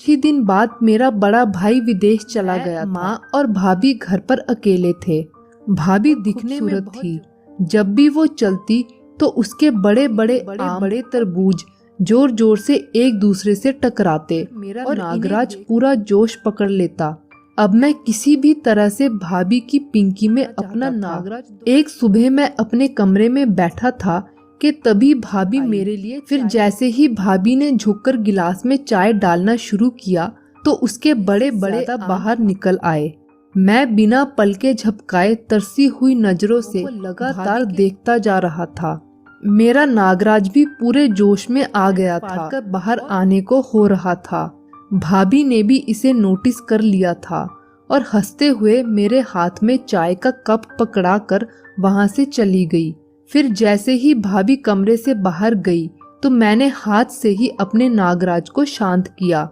ही दिन बाद मेरा बड़ा भाई विदेश चला गया। माँ और भाभी घर पर अकेले थे। भाभी दिखने में खूबसूरत थी। जब भी वो चलती तो उसके बड़े बड़े तरबूज जोर जोर से एक दूसरे से टकराते और नागराज पूरा जोश पकड़ लेता। अब मैं किसी भी तरह से भाभी की पिंकी में अपना नागराज। एक सुबह मैं अपने कमरे में बैठा था कि तभी भाभी मेरे लिए फिर जैसे ही भाभी ने झुककर गिलास में चाय डालना शुरू किया तो उसके बड़े बड़े बाहर निकल आए। मैं बिना पलके झपकाए तरसी हुई नजरों से लगातार देखता जा रहा था। मेरा नागराज भी पूरे जोश में आ गया था, बाहर आने को हो रहा था। भाभी ने भी इसे नोटिस कर लिया था और हंसते हुए मेरे हाथ में चाय का कप पकड़ाकर वहां से चली गई। फिर जैसे ही भाभी कमरे से बाहर गई तो मैंने हाथ से ही अपने नागराज को शांत किया।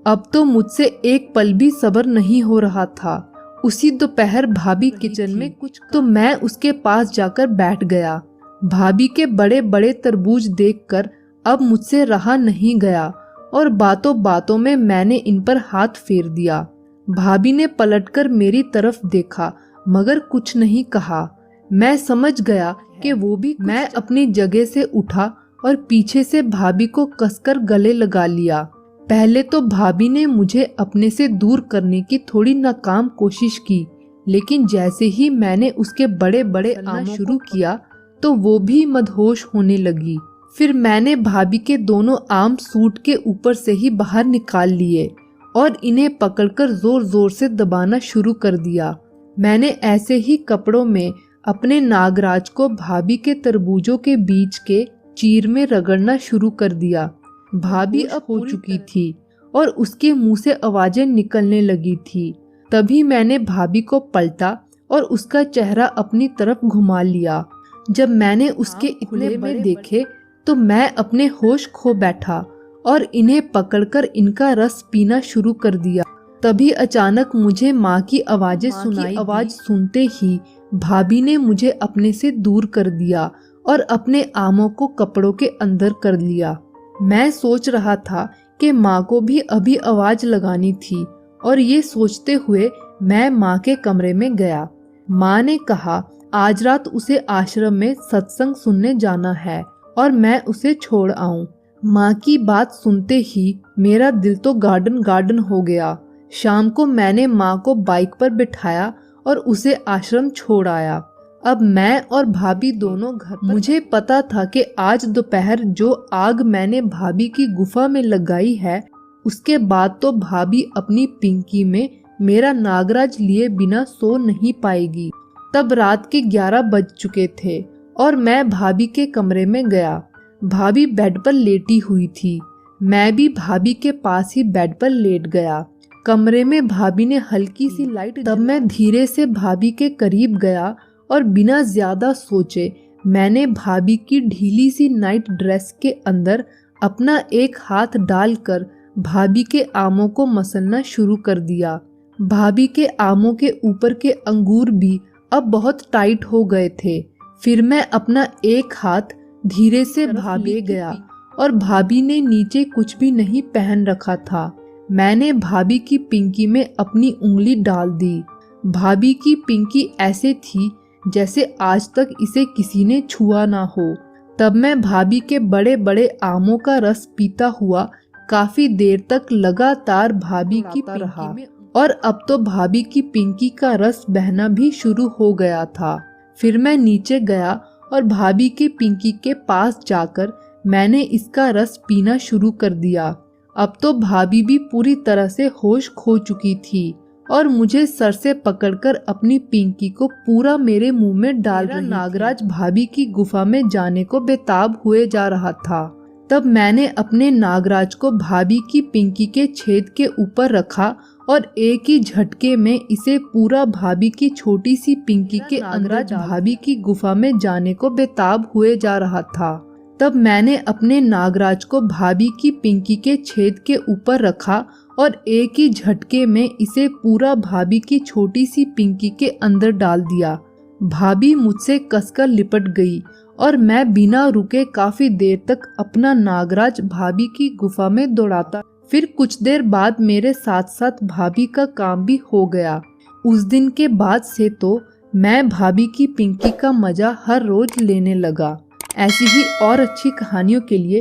अब तो मुझसे एक पल भी सब्र नहीं हो रहा था। उसी दोपहर भाभी किचन में कुछ तो मैं उसके पास जाकर बैठ गया। भाभी के बड़े बड़े तरबूज देखकर अब मुझसे रहा नहीं गया और बातों बातों में मैंने इन पर हाथ फेर दिया। भाभी ने पलटकर मेरी तरफ देखा मगर कुछ नहीं कहा। मैं समझ गया कि वो भी। मैं अपनी जगह से उठा और पीछे से भाभी को कसकर गले लगा लिया। पहले तो भाभी ने मुझे अपने से दूर करने की थोड़ी नाकाम कोशिश की, लेकिन जैसे ही मैंने उसके बड़े बड़े आम शुरू किया तो वो भी मदहोश होने लगी। फिर मैंने भाभी के दोनों आम सूट के ऊपर से ही बाहर निकाल लिए और इन्हें पकड़कर जोर जोर से दबाना शुरू कर दिया। मैंने ऐसे ही कपड़ों में अपने नागराज को भाभी के तरबूजों के बीच के चीर में रगड़ना शुरू कर दिया। भाभी अब हो चुकी थी और उसके मुंह से आवाजें निकलने लगी थी। तभी मैंने भाभी को पलटा और उसका चेहरा अपनी तरफ घुमा लिया। जब मैंने उसके इतने बड़े देखे तो मैं अपने होश खो बैठा और इन्हें पकड़कर इनका रस पीना शुरू कर दिया। तभी अचानक मुझे माँ की आवाजें सुनाई। आवाज सुनते ही भाभी ने मुझे अपने से दूर कर दिया और अपने आमों को कपड़ों के अंदर कर लिया। मैं सोच रहा था कि माँ को भी अभी आवाज लगानी थी और ये सोचते हुए मैं माँ के कमरे में गया। माँ ने कहा आज रात उसे आश्रम में सत्संग सुनने जाना है और मैं उसे छोड़ आऊं। माँ की बात सुनते ही मेरा दिल तो गार्डन हो गया। शाम को मैंने माँ को बाइक पर बिठाया और उसे आश्रम छोड़ आया। अब मैं और भाभी दोनों घर पर। मुझे पता था कि आज दोपहर जो आग मैंने भाभी की गुफा में लगाई है उसके बाद तो भाभी अपनी पिंकी में मेरा नागराज लिए बिना सो नहीं पाएगी। तब रात के 11 बज चुके थे और मैं भाभी के कमरे में गया। भाभी बेड पर लेटी हुई थी। मैं भी भाभी के पास ही बेड पर लेट गया। कमरे में भाभी ने हल्की सी लाइट। तब मैं धीरे से भाभी के करीब गया और बिना ज्यादा सोचे मैंने भाभी की ढीली सी नाइट ड्रेस के अंदर अपना एक हाथ डालकर भाभी के आमों को मसलना शुरू कर दिया। भाभी के आमों के ऊपर के अंगूर भी अब बहुत टाइट हो गए थे। फिर मैं अपना एक हाथ धीरे से भाभी ले गया और भाभी ने नीचे कुछ भी नहीं पहन रखा था। मैंने भाभी की पिंकी में अपनी उंगली डाल दी। भाभी की पिंकी ऐसे थी जैसे आज तक इसे किसी ने छुआ ना हो। तब मैं भाभी के बड़े बड़े आमों का रस पीता हुआ काफी देर तक लगातार भाभी की रहा और अब तो भाभी की पिंकी का रस बहना भी शुरू हो गया था। फिर मैं नीचे गया और भाभी के पिंकी के पास जाकर मैंने इसका रस पीना शुरू कर दिया। अब तो भाभी भी पूरी तरह से होश खो चुकी थी और मुझे सर से पकड़कर अपनी पिंकी को पूरा मेरे मुंह में डाल रही थी। नागराज भाभी की गुफा में जाने को बेताब हुए जा रहा था। तब मैंने अपने नागराज को भाभी की पिंकी के छेद के ऊपर रखा और एक ही झटके में इसे पूरा भाभी की छोटी सी पिंकी के अंदर भाभी की गुफा में जाने को बेताब हुए जा रहा था। तब मैंने अपने नागराज को भाभी की पिंकी के छेद के ऊपर रखा और एक ही झटके में इसे पूरा भाभी की छोटी सी पिंकी के अंदर डाल दिया। भाभी मुझसे कसकर लिपट गई और मैं बिना रुके काफी देर तक अपना नागराज भाभी की गुफा में दौड़ाता। फिर कुछ देर बाद मेरे साथ साथ भाभी का काम भी हो गया। उस दिन के बाद से तो मैं भाभी की पिंकी का मजा हर रोज लेने लगा। ऐसी ही और अच्छी कहानियों के लिए